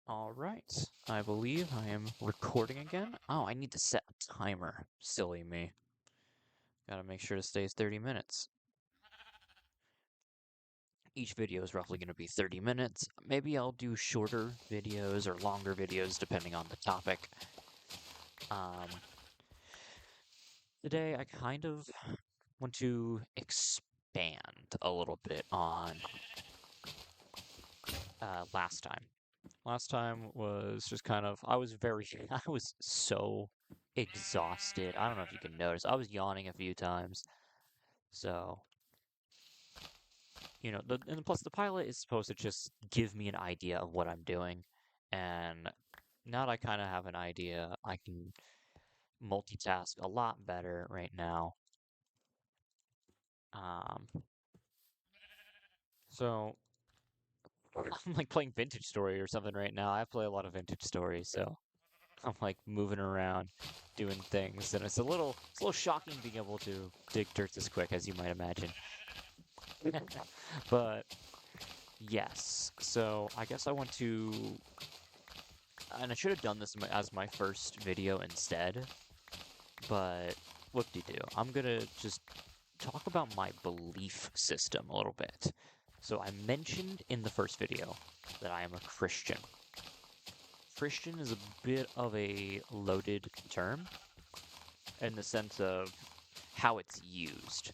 All right, I believe I am recording again. Oh, I need to set a timer. Silly me. Gotta make sure to stay 30 minutes. Each video is roughly going to be 30 minutes. Maybe I'll do shorter videos or longer videos depending on the topic. Um, Today I kind of want to expand a little bit on last time. Last time was just kind of, I was so exhausted. I don't know if you can notice. I was yawning a few times. So, and plus the pilot is supposed to just give me an idea of what I'm doing. And now that I kind of have an idea, I can multitask a lot better right now. Um, so I'm like playing Vintage Story or something right now. I play a lot of Vintage Story, so I'm like moving around, doing things, and it's a little shocking being able to dig dirt this quick, as you might imagine. But yes, so I guess I want to, and I should have done this as my first video instead, but whoop-de-doo. I'm gonna just talk about my belief system a little bit. So I mentioned in the first video that I am a Christian. Christian is a bit of a loaded term in the sense of how it's used.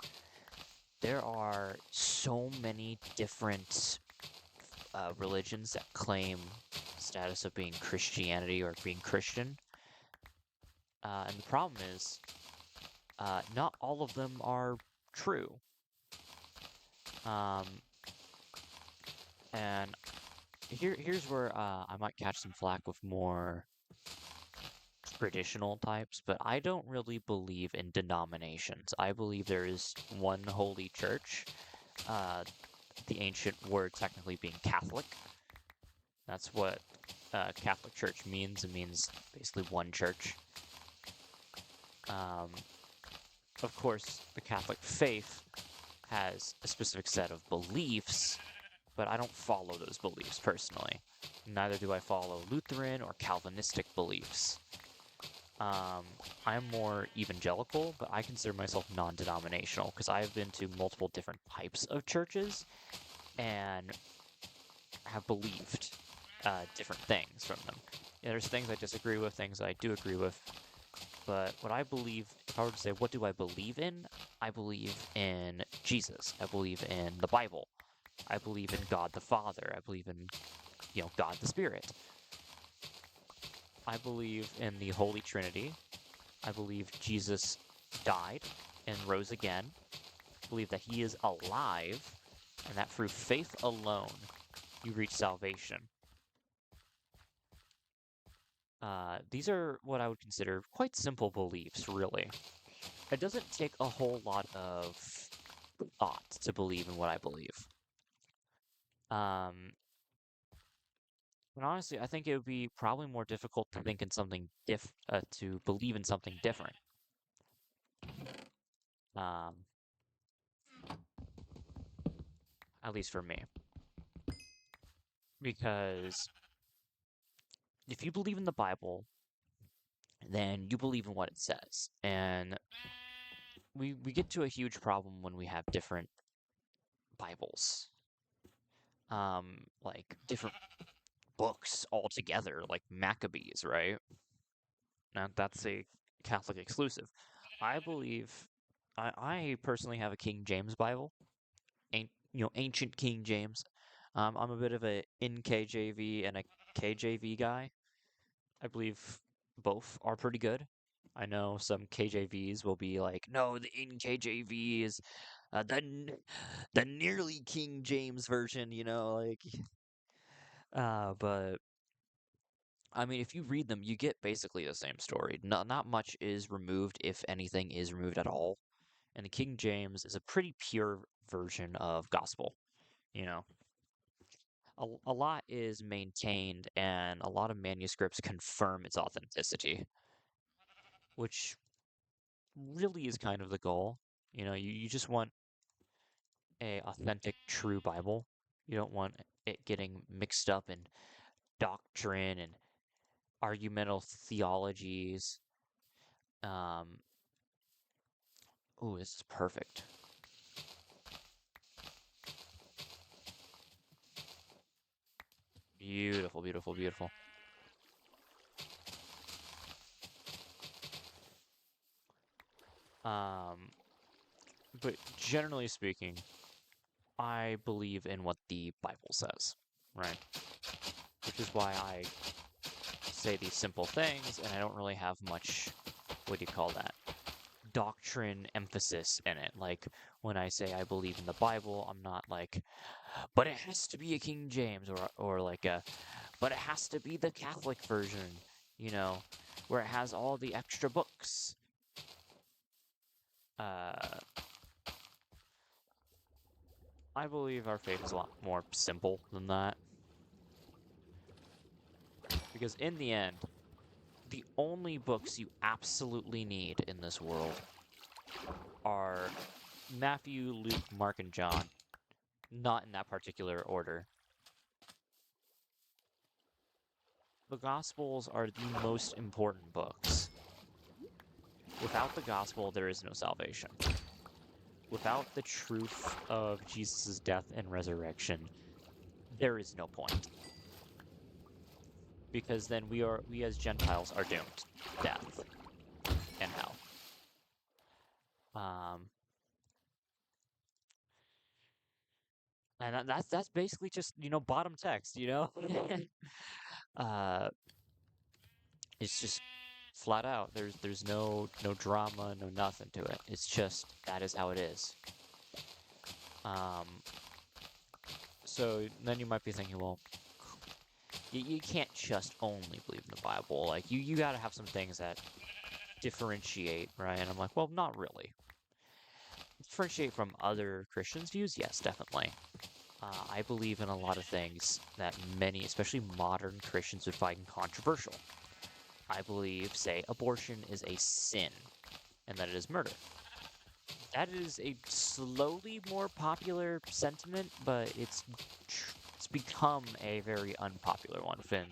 There are so many different religions that claim status of being Christianity or being Christian. And the problem is, not all of them are true. Um, and here's where I might catch some flack with more traditional types, but I don't really believe in denominations. I believe there is one holy church, uh, the ancient word technically being Catholic. That's what Catholic Church means. It means basically one church. Um, of course, the Catholic faith has a specific set of beliefs, but I don't follow those beliefs personally. Neither do I follow Lutheran or Calvinistic beliefs. Um, I'm more evangelical, but I consider myself non-denominational because I've been to multiple different types of churches and have believed different things from them. Yeah, there's things I disagree with, things I do agree with, but what I believe, if I were to say, what do I believe in? I believe in Jesus. I believe in the Bible. I believe in God the Father. I believe in, God the Spirit. I believe in the Holy Trinity. I believe Jesus died and rose again. I believe that he is alive and that through faith alone you reach salvation. These are what I would consider quite simple beliefs, really. It doesn't take a whole lot of thought to believe in what I believe. Um, and honestly, I think it would be probably more difficult to think in something to believe in something different. Um, at least for me, because if you believe in the Bible, then you believe in what it says, and we get to a huge problem when we have different Bibles, like different books altogether, like Maccabees, right? Now that's a Catholic exclusive. I believe I personally have a King James Bible, ancient King James. I'm a bit of a NKJV and a KJV guy. I believe both are pretty good. I know some KJVs will be like, no, the NKJV is the nearly King James version, like. But I mean, if you read them, you get basically the same story. Not much is removed, if anything is removed at all. And the King James is a pretty pure version of gospel. You know, a lot is maintained, and a lot of manuscripts confirm its authenticity, which really is kind of the goal. You just want a authentic, true Bible. You don't want it getting mixed up and doctrine and argumental theologies. Ooh, this is perfect. Beautiful, beautiful, beautiful. But generally speaking, I believe in what the Bible says, right? Which is why I say these simple things, and I don't really have much, what do you call that, doctrine emphasis in it. Like, when I say I believe in the Bible, I'm not like, but it has to be a King James, or like a, but it has to be the Catholic version, you know, where it has all the extra books. I believe our faith is a lot more simple than that. Because in the end, the only books you absolutely need in this world are Matthew, Luke, Mark, and John. Not in that particular order. The Gospels are the most important books. Without the Gospel, there is no salvation. Without the truth of Jesus' death and resurrection, there is no point. Because then we as Gentiles are doomed to death and hell. And that's basically just, bottom text, It's just flat out. There's no drama, no nothing to it. It's just that is how it is. So then you might be thinking, well, you can't just only believe in the Bible. Like you got to have some things that differentiate, right? And I'm like, well, not really. Differentiate from other Christians' views? Yes, definitely. I believe in a lot of things that many, especially modern Christians, would find controversial. I believe, say, abortion is a sin and that it is murder. That is a slowly more popular sentiment, but it's become a very unpopular one within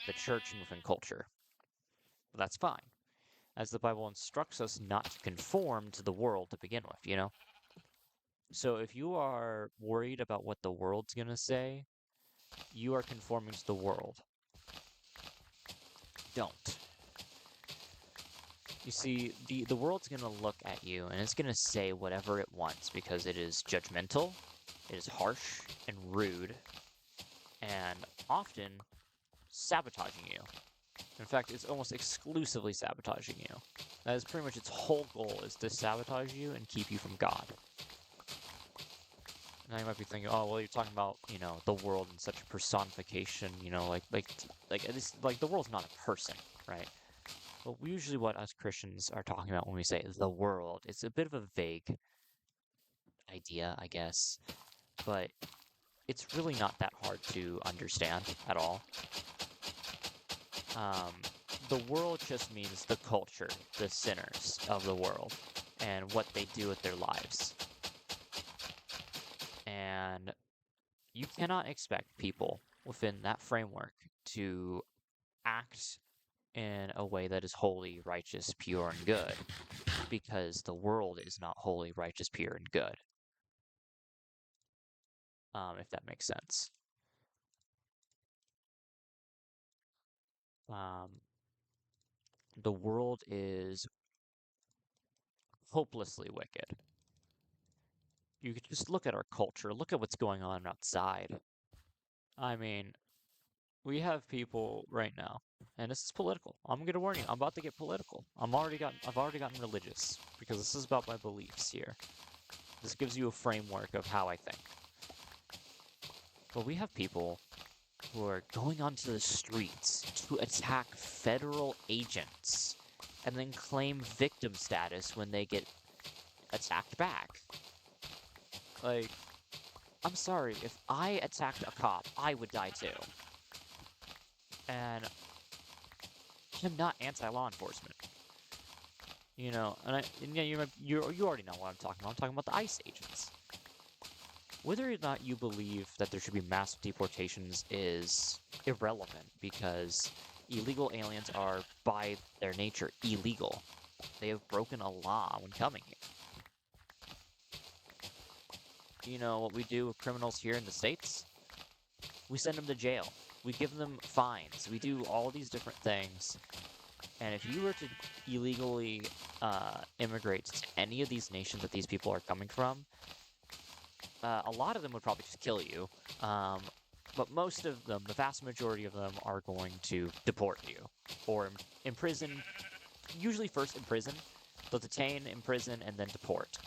the church and within culture. But that's fine, as the Bible instructs us not to conform to the world to begin with, So if you are worried about what the world's going to say, you are conforming to the world. Don't. You see, the world's going to look at you and it's going to say whatever it wants because it is judgmental, it is harsh and rude, and often sabotaging you. In fact, it's almost exclusively sabotaging you. That is pretty much its whole goal, is to sabotage you and keep you from God. Now you might be thinking, oh, well, you're talking about, the world in such a personification, like the world's not a person, right? But usually what us Christians are talking about when we say the world, it's a bit of a vague idea, I guess, but it's really not that hard to understand at all. The world just means the culture, the sinners of the world, and what they do with their lives. And you cannot expect people within that framework to act in a way that is holy, righteous, pure, and good, because the world is not holy, righteous, pure, and good. If that makes sense. The world is hopelessly wicked. You could just look at our culture, look at what's going on outside. I mean, we have people right now, and this is political. I'm gonna warn you, I'm about to get political. I've already gotten religious, because this is about my beliefs here. This gives you a framework of how I think. But we have people who are going onto the streets to attack federal agents and then claim victim status when they get attacked back. Like, I'm sorry, if I attacked a cop, I would die too. And I'm not anti-law enforcement. And yeah, you already know what I'm talking about. I'm talking about the ICE agents. Whether or not you believe that there should be mass deportations is irrelevant, because illegal aliens are, by their nature, illegal. They have broken a law when coming here. You know what we do with criminals here in the States? We send them to jail. We give them fines. We do all these different things. And if you were to illegally immigrate to any of these nations that these people are coming from, a lot of them would probably just kill you. But most of them, the vast majority of them, are going to deport you or imprison. Usually first imprison. They'll detain, imprison, and then deport.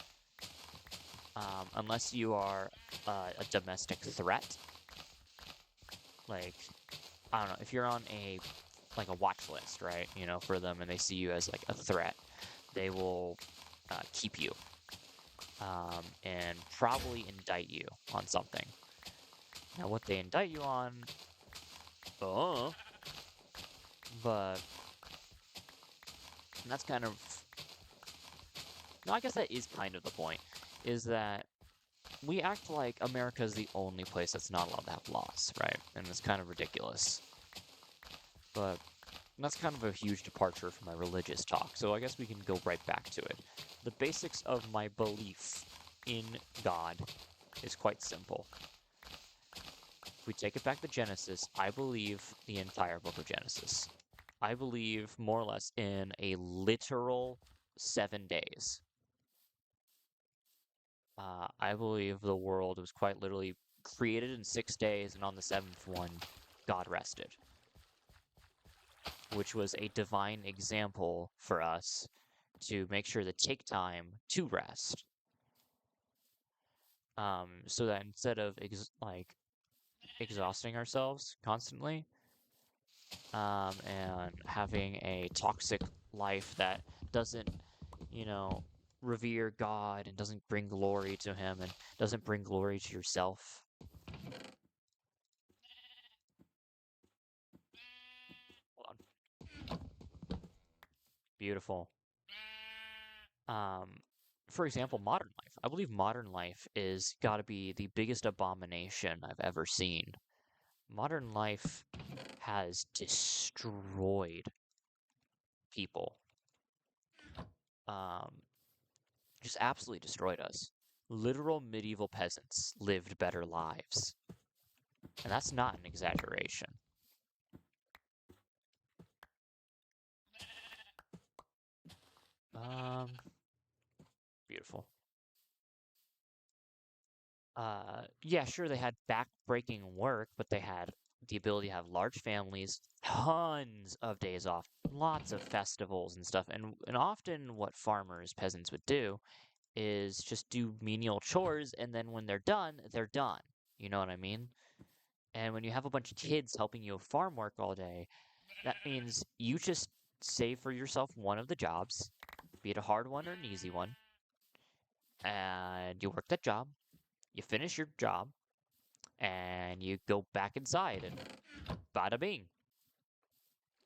Unless you are a domestic threat. Like, I don't know, if you're on a watch list, right, you know, for them, and they see you as like a threat, they will keep you and probably indict you on something. Now, what they indict you on, but that's kind of, no, I guess that is kind of the point, is that we act like America is the only place that's not allowed to have laws, right? And it's kind of ridiculous. But that's kind of a huge departure from my religious talk, so I guess we can go right back to it. The basics of my belief in God is quite simple. If we take it back to Genesis, I believe the entire book of Genesis. I believe more or less in a literal 7 days. I believe the world was quite literally created in 6 days, and on the 7th one, God rested. Which was a divine example for us to make sure to take time to rest. So that instead of exhausting ourselves constantly, and having a toxic life that doesn't, you know, revere God and doesn't bring glory to Him and doesn't bring glory to yourself. Hold on. Beautiful. For example, modern life. I believe modern life is gotta be the biggest abomination I've ever seen. Modern life has destroyed people. Just absolutely destroyed us. Literal medieval peasants lived better lives. And that's not an exaggeration. Beautiful. Yeah, sure, they had back-breaking work, but they had the ability to have large families, tons of days off, lots of festivals and stuff. And often what farmers, peasants would do is just do menial chores, and then when they're done, they're done. You know what I mean? And when you have a bunch of kids helping you with farm work all day, that means you just save for yourself one of the jobs, be it a hard one or an easy one, and you work that job, you finish your job, and you go back inside, and bada bing.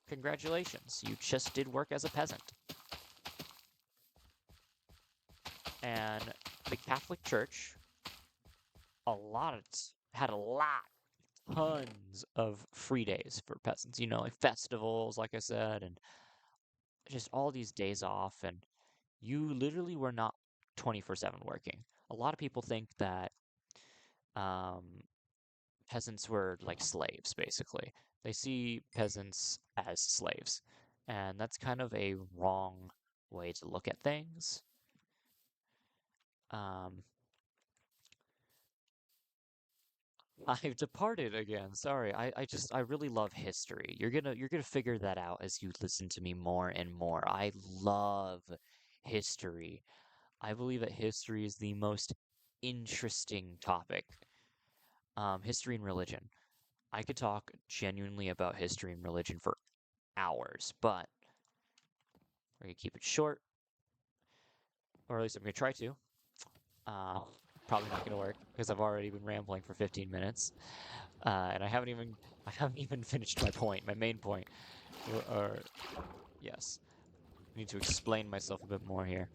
Congratulations, you just did work as a peasant. And the Catholic Church, had a lot, tons of free days for peasants, you know, like festivals, like I said, and just all these days off, and you literally were not 24/7 working. A lot of people think that peasants were like slaves, basically. They see peasants as slaves, and that's kind of a wrong way to look at things. I've departed again. Sorry. I really love history. You're gonna figure that out as you listen to me more and more. I love history. I believe that history is the most interesting topic. History and religion. I could talk genuinely about history and religion for hours, but we're gonna keep it short, or at least I'm gonna try to. Probably not gonna work because I've already been rambling for 15 minutes, and I haven't even finished my point, my main point. Or yes, I need to explain myself a bit more here.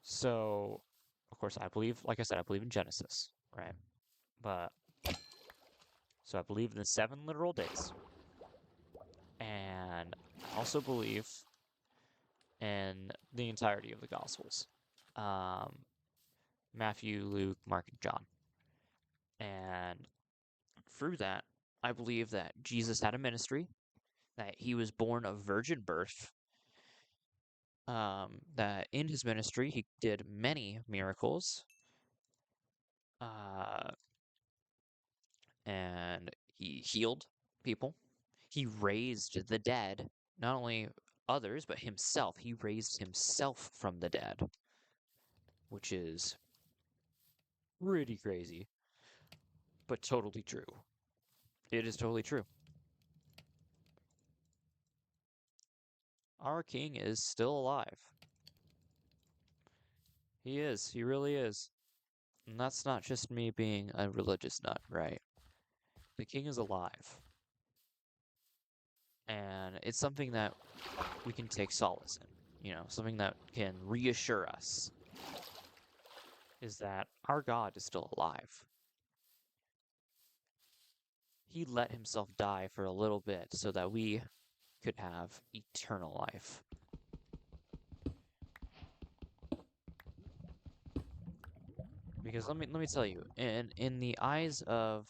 So Of course, I believe, like I said, I believe in Genesis, right? But so I believe in the 7 literal days, and I also believe in the entirety of the Gospels, um, Matthew, Luke, Mark, and John. And through that, I believe that Jesus had a ministry, that he was born of virgin birth, that in his ministry he did many miracles, and he healed people. He raised the dead, not only others, but himself. He raised himself from the dead, which is pretty crazy, but totally true. It is totally true. Our king is still alive. He is. He really is. And that's not just me being a religious nut, right? The king is alive. And it's something that we can take solace in, something that can reassure us is that our God is still alive. He let himself die for a little bit so that we could have eternal life. Because let me tell you, in the eyes of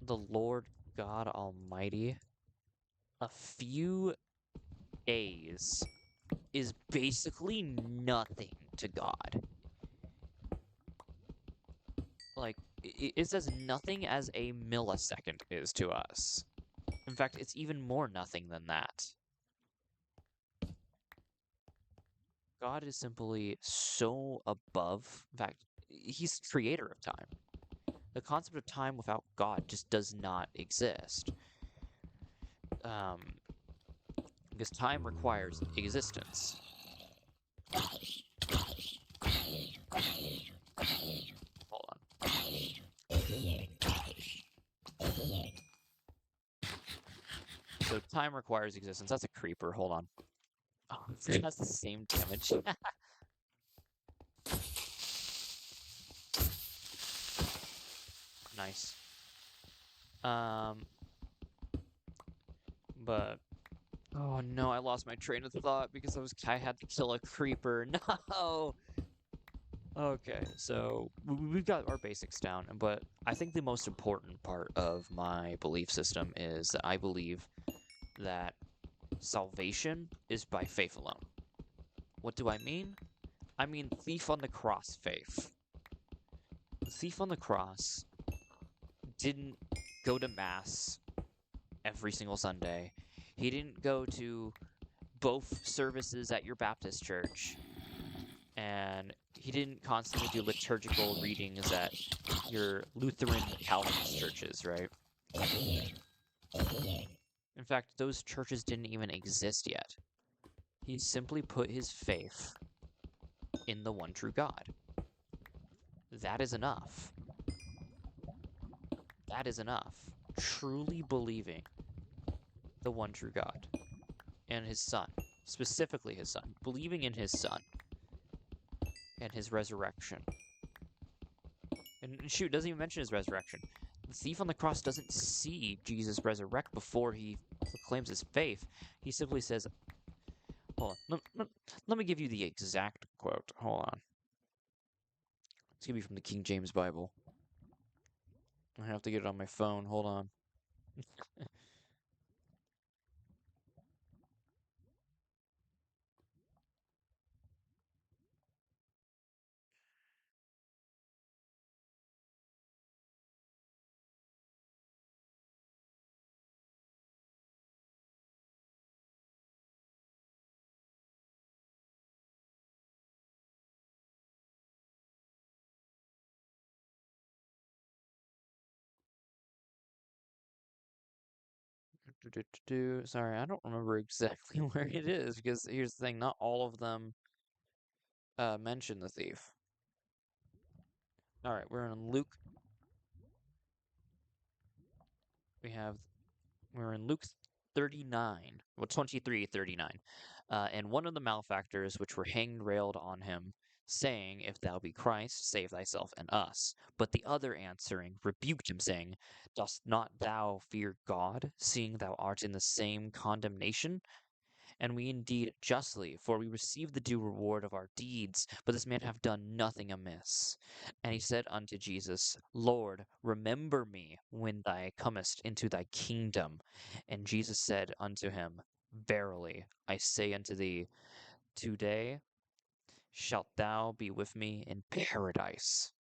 the Lord God Almighty, a few days is basically nothing to God. Like, it's as nothing as a millisecond is to us. In fact, it's even more nothing than that. God is simply so above. In fact, he's the creator of time. The concept of time without God just does not exist. Because time requires existence. Hold on. So time requires existence. That's a creeper. Hold on. Oh, it has the same damage. Nice. But oh no, I lost my train of thought because I had to kill a creeper. No. Okay, so we've got our basics down, but I think the most important part of my belief system is that I believe that salvation is by faith alone. What do I mean? I mean thief on the cross faith. The thief on the cross didn't go to mass every single Sunday. He didn't go to both services at your Baptist church. And he didn't constantly do liturgical readings at your Lutheran Calvinist churches, right? In fact, those churches didn't even exist yet. He simply put his faith in the one true God. That is enough. That is enough. Truly believing the one true God and his son, specifically his son, believing in his son and his resurrection. And shoot, doesn't even mention his resurrection. The thief on the cross doesn't see Jesus resurrect before he proclaims his faith. He simply says, hold on, let me give you the exact quote. Hold on. It's going to be from the King James Bible. I have to get it on my phone. Hold on. Sorry, I don't remember exactly where it is because here's the thing, not all of them mention the thief. All right, we're in Luke. We're in Luke 39, well 23:39. And one of the malefactors which were hanged railed on him saying, If thou be Christ, save thyself and us. But the other answering rebuked him, saying, Dost not thou fear God, seeing thou art in the same condemnation? And we indeed justly, for we receive the due reward of our deeds, but this man hath done nothing amiss. And he said unto Jesus, Lord, remember me when thou comest into thy kingdom. And Jesus said unto him, Verily, I say unto thee, today shalt thou be with me in paradise.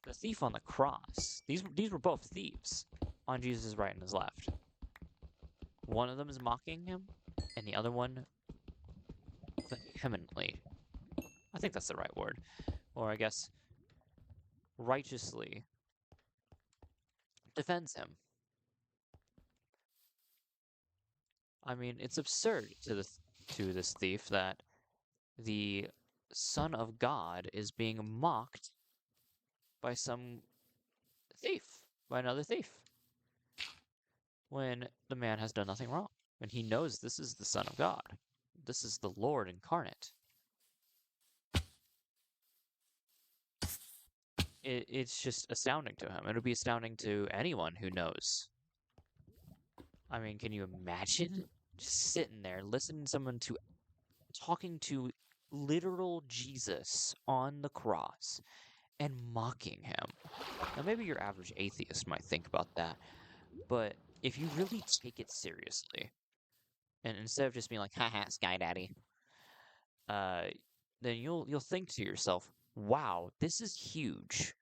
The thief on the cross, these were both thieves on Jesus' right and his left. One of them is mocking him, and the other one vehemently, I think that's the right word, or I guess righteously defends him. I mean, it's absurd to this thief that the Son of God is being mocked by some thief, by another thief, when the man has done nothing wrong, when he knows this is the Son of God. This is the Lord incarnate. It's just astounding to him. It'll be astounding to anyone who knows. I mean, can you imagine just sitting there listening to someone talking to literal Jesus on the cross and mocking him? Now, maybe your average atheist might think about that, but if you really take it seriously, and instead of just being like, haha, Sky Daddy, then you'll think to yourself, wow, this is huge.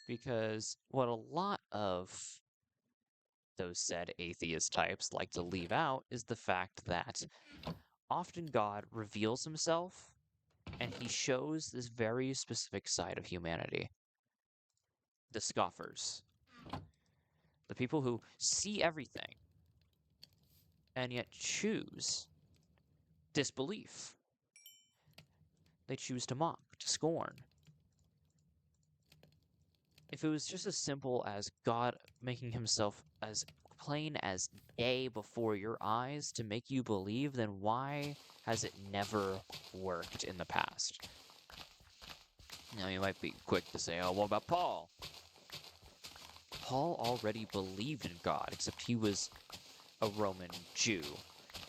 Because what a lot of those said atheist types like to leave out is the fact that often God reveals himself and he shows this very specific side of humanity. The scoffers. The people who see everything and yet choose disbelief. They choose to mock, to scorn. If it was just as simple as God making himself as plain as day before your eyes to make you believe, then why has it never worked in the past? Now, you might be quick to say, oh, what about Paul? Paul already believed in God, except he was a Roman Jew.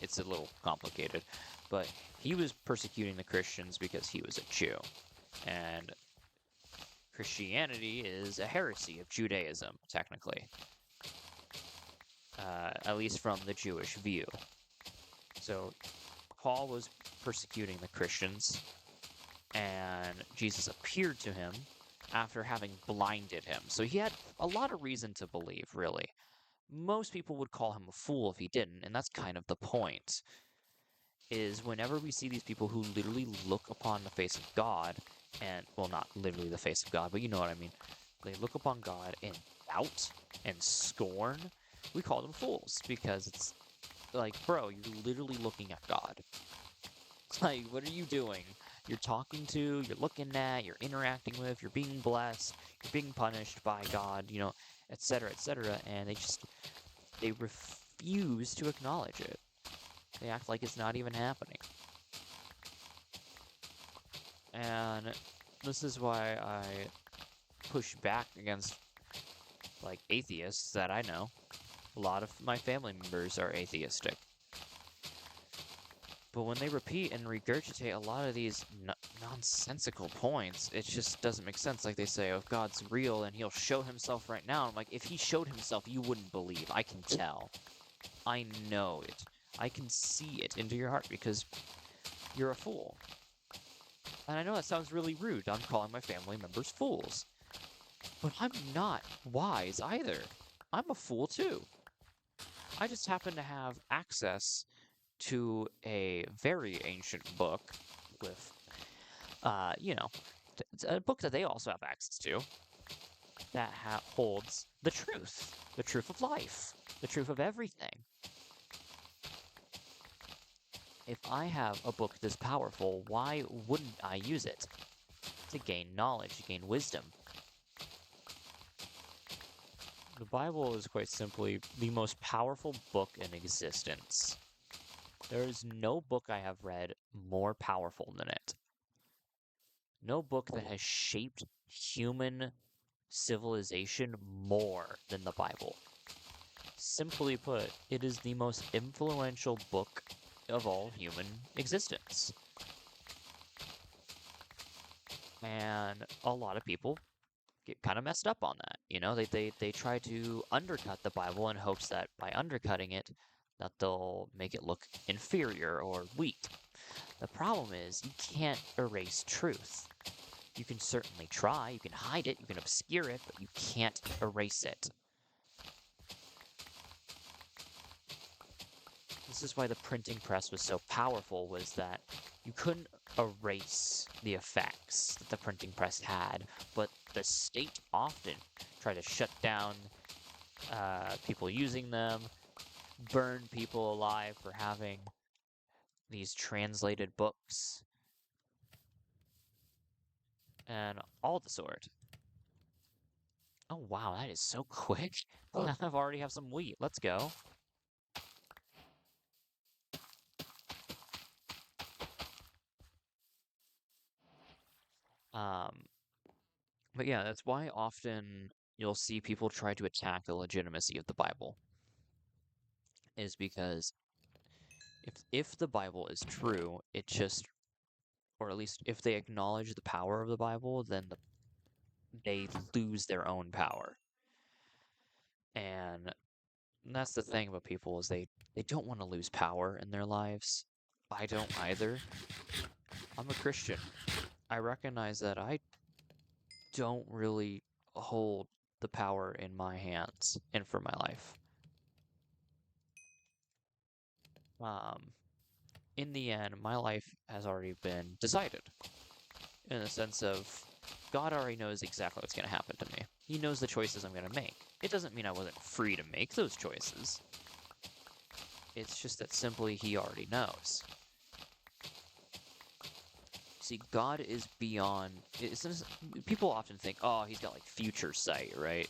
It's a little complicated, but he was persecuting the Christians because he was a Jew. And Christianity is a heresy of Judaism, technically. At least from the Jewish view. So Paul was persecuting the Christians, and Jesus appeared to him after having blinded him. So he had a lot of reason to believe, really. Most people would call him a fool if he didn't, and that's kind of the point. Is whenever we see these people who literally look upon the face of God, and, well, not literally the face of God, but you know what I mean. They look upon God in doubt and scorn. We call them fools because it's like, bro, you're literally looking at God. It's like, what are you doing? You're talking to, you're looking at, you're interacting with, you're being blessed, you're being punished by God, you know, etc., and they refuse to acknowledge it. They act like it's not even happening. And this is why I push back against, like, atheists that I know. A lot of my family members are atheistic. But when they repeat and regurgitate a lot of these nonsensical points, it just doesn't make sense. Like they say, oh, if God's real and he'll show himself right now. I'm like, if he showed himself, you wouldn't believe. I can tell. I know it. I can see it into your heart because you're a fool. And I know that sounds really rude. I'm calling my family members fools. But I'm not wise either. I'm a fool too. I just happen to have access to a very ancient book with, you know, it's a book that they also have access to that holds the truth of life, the truth of everything. If I have a book this powerful, why wouldn't I use it? To gain knowledge, to gain wisdom. The Bible is quite simply the most powerful book in existence. There is no book I have read more powerful than it. No book that has shaped human civilization more than the Bible. Simply put, it is the most influential book of all human existence. And a lot of people get kind of messed up on that. You know, they try to undercut the Bible in hopes that by undercutting it, that they'll make it look inferior or weak. The problem is you can't erase truth. You can certainly try, you can hide it, you can obscure it, but you can't erase it. This is why the printing press was so powerful, was that you couldn't erase the effects that the printing press had, but the state often tried to shut down people using them, burn people alive for having these translated books, and all the sort. Oh wow, that is so quick. I've already have some wheat. Let's go. But yeah, that's why often you'll see people try to attack the legitimacy of the Bible. Is because if the Bible is true, it just, or at least if they acknowledge the power of the Bible, then they lose their own power. And that's the thing about people, is they don't want to lose power in their lives. I don't either. I'm a Christian. I recognize that I don't really hold the power in my hands and for my life. In the end, my life has already been decided, in the sense of God already knows exactly what's going to happen to me. He knows the choices I'm going to make. It doesn't mean I wasn't free to make those choices. It's just that simply he already knows. See, God is beyond... people often think, oh, he's got like future sight, right?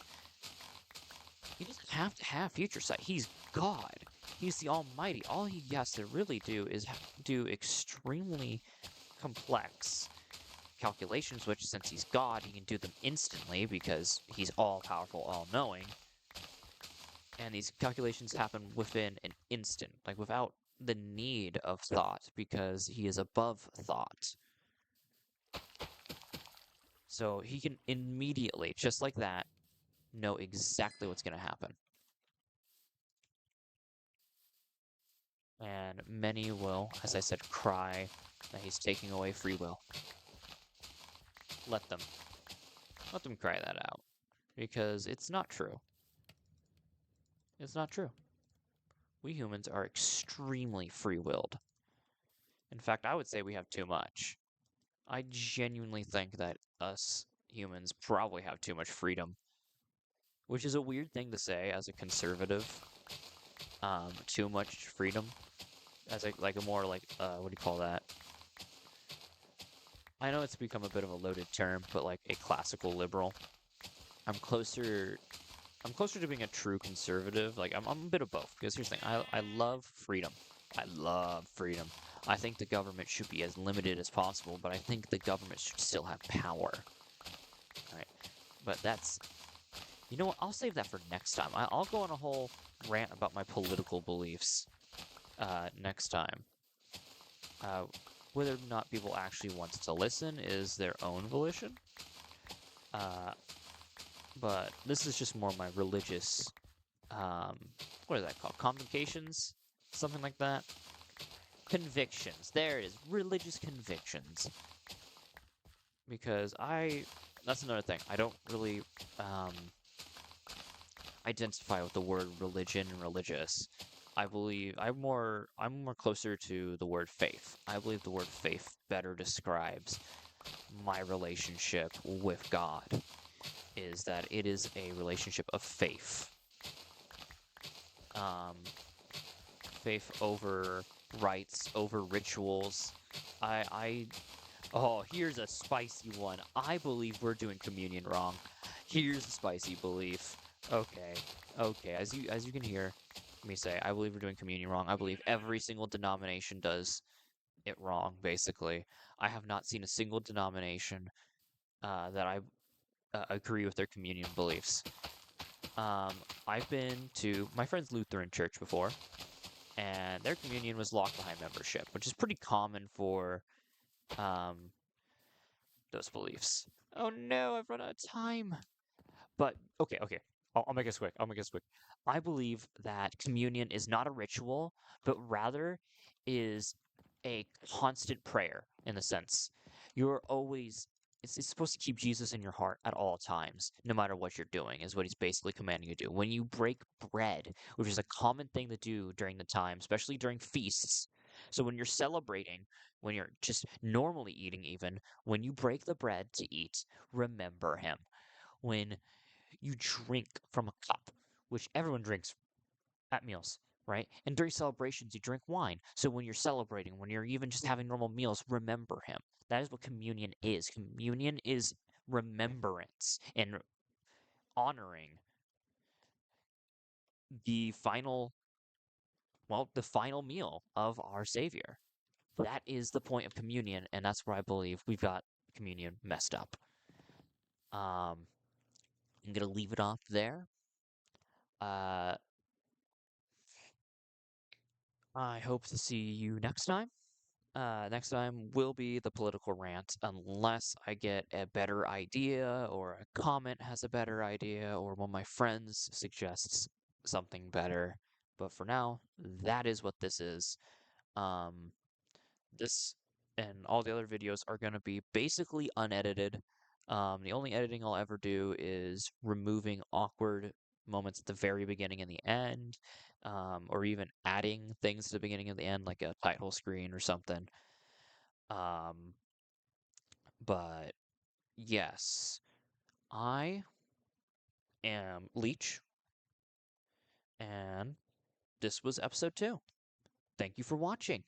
He doesn't have to have future sight. He's God. He's the Almighty. All he has to really do is do extremely complex calculations, which, since he's God, he can do them instantly because he's all-powerful, all-knowing. And these calculations happen within an instant, like without the need of thought, because he is above thought. So he can immediately, just like that, know exactly what's going to happen. And many will, as I said, cry that he's taking away free will. Let them. Let them cry that out. Because it's not true. It's not true. We humans are extremely free-willed. In fact, I would say we have too much. I genuinely think that us humans probably have too much freedom. Which is a weird thing to say as a conservative. Too much freedom. As a more like, what do you call that? I know it's become a bit of a loaded term, but like a classical liberal. I'm closer to being a true conservative. Like, I'm a bit of both. Because here's the thing, I love freedom. I love freedom. I think the government should be as limited as possible, but I think the government should still have power. Alright, but that's... You know what, I'll save that for next time. I'll go on a whole rant about my political beliefs next time. Whether or not people actually want to listen is their own volition. But this is just more my religious, what is that called? Convocations? Something like that? Convictions. There it is. Religious convictions. Because that's another thing. I don't really, identify with the word religion and religious. I'm more closer to the word faith. I believe the word faith better describes my relationship with God. Is that it is a relationship of faith. Faith over rites, over rituals. Oh, here's a spicy one. I believe we're doing communion wrong. Here's a spicy belief. Okay. As you can hear, me say, I believe we're doing communion wrong. I believe every single denomination does it wrong, basically. I have not seen a single denomination that I agree with their communion beliefs. I've been to my friend's Lutheran church before, and their communion was locked behind membership, which is pretty common for um, those beliefs. Oh no, I've run out of time. But okay. I'll make this quick. I'll make this quick. I believe that communion is not a ritual, but rather is a constant prayer in the sense you're always it's supposed to keep Jesus in your heart at all times, no matter what you're doing, is what he's basically commanding you to do. When you break bread, which is a common thing to do during the time, especially during feasts. So when you're celebrating, when you're just normally eating, even when you break the bread to eat, remember him. When you drink from a cup, which everyone drinks at meals, right? And during celebrations, you drink wine. So when you're celebrating, when you're even just having normal meals, remember him. That is what communion is. Communion is remembrance and honoring the final, the final meal of our Savior. That is the point of communion, and that's where I believe we've got communion messed up. I'm gonna leave it off there. Uh, I hope to see you next time. Next time will be the political rant, unless I get a better idea, or a comment has a better idea, or one of my friends suggests something better. But for now, that is what this is. Um, this and all the other videos are going to be basically unedited. The only editing I'll ever do is removing awkward moments at the very beginning and the end, or even adding things to the beginning and the end, like a title screen or something. Um, but yes, I am Leech, and this was episode 2. Thank you for watching.